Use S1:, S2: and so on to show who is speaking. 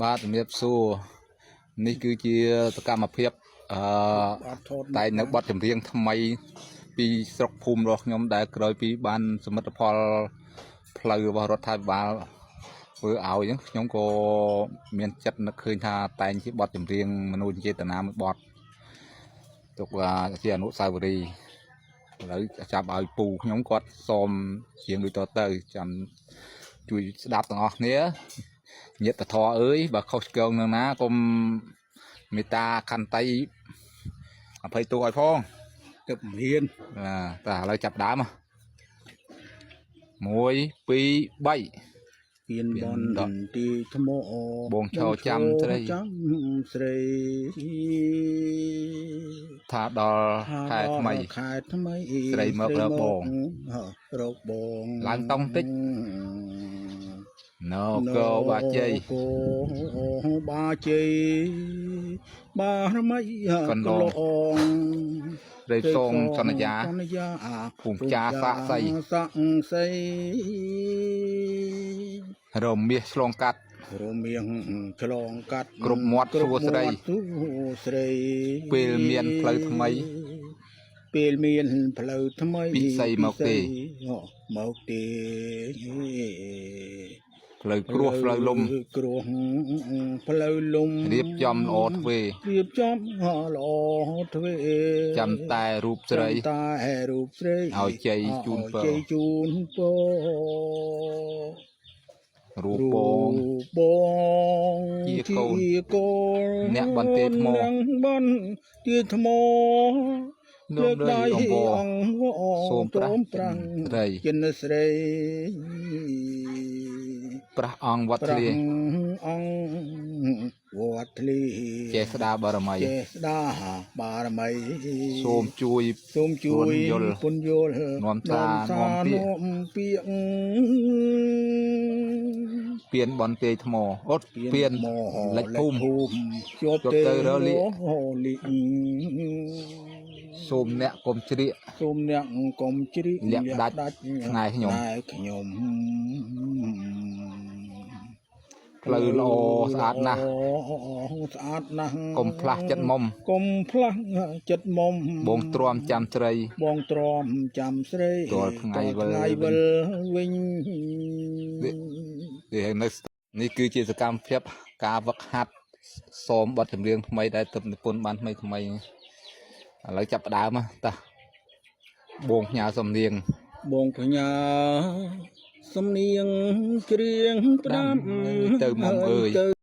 S1: បាទជំរាបសួរនេះគឺជាសកម្មភាពតែនៅបទចម្រៀងថ្មីពីស្រុកភូមិរបស់ខ្ញុំដែលក្រោយពីបានសមិទ្ធផលផ្លូវរបស់រដ្ឋាភិបាលធ្វើឲ្យខ្ញុំក៏មានចិត្តនឹកឃើញថាតែងជាបទចម្រៀងមនោសញ្ចេតនាមួយបទទុកជាអនុស្សាវរីយ៍ឥឡូវចាប់ឲ្យពូខ្ញុំគាត់សូមជាងដូចតទៅចាំជួយស្ដាប់ទាំងអស់គ្នាញាតិធរអើយបើខុសឆ្គងនឹងណាកុំមេត្តាខន្តីអភ័យទោសឲ្យផងទឹកមានតែឥឡូវចាប់ដើម1 2 3
S2: ពៀនបនទីថ្ម
S1: បងឈរចាំស្រីថាដល់ខែថ្មីស្រីមករកបងឡើងតង់តិចកោបាជ័យបារមីកណ្ដោរេសងសន្យាភូមិចាសាក់ស័យរមាសឆ្លងកាត់គ្រប់មាត់សួស្រីពេលមានផ្លូវថ្មីពិសីមកទេផ្លូវគ្រោះផ្លូវលំរៀបចំល្អធ្វើចាំតែរូបស្រីឲ្យជ័យជូនពររូបបងជាកូនអ្នកបន្ទាយថ្មលើកដៃអង្គសូមប្រាំត្រីចិនស្រីព្រះអង្គវត្តធ្លាចេស្តាបារមីសូមជួយពន្យល់នាំតានាំពាក្យពៀនបនទេយថ្មអត់ពៀនលិចភូមិជាប់ទៅរលីសូមអ្នកកុំជ្រៀកលាក់ដាច់ថ្ងៃខ្ញុំផ្លូវល្អស្អាតណាស់កុំផ្លាស់ចិត្តមុំបងទ្រាំចាំស្រីរាល់ថ្ងៃវិលវិញនេះគឺជាសកម្មភាពការវឹកហាត់សូមបទចម្រៀងថ្មីដែលទើបនិពន្ធបានថ្មីឥឡូវចាប់ផ្ដើមតាបងផ្ញើសំនៀងច្រៀងផ្ដាំទៅមកអើយ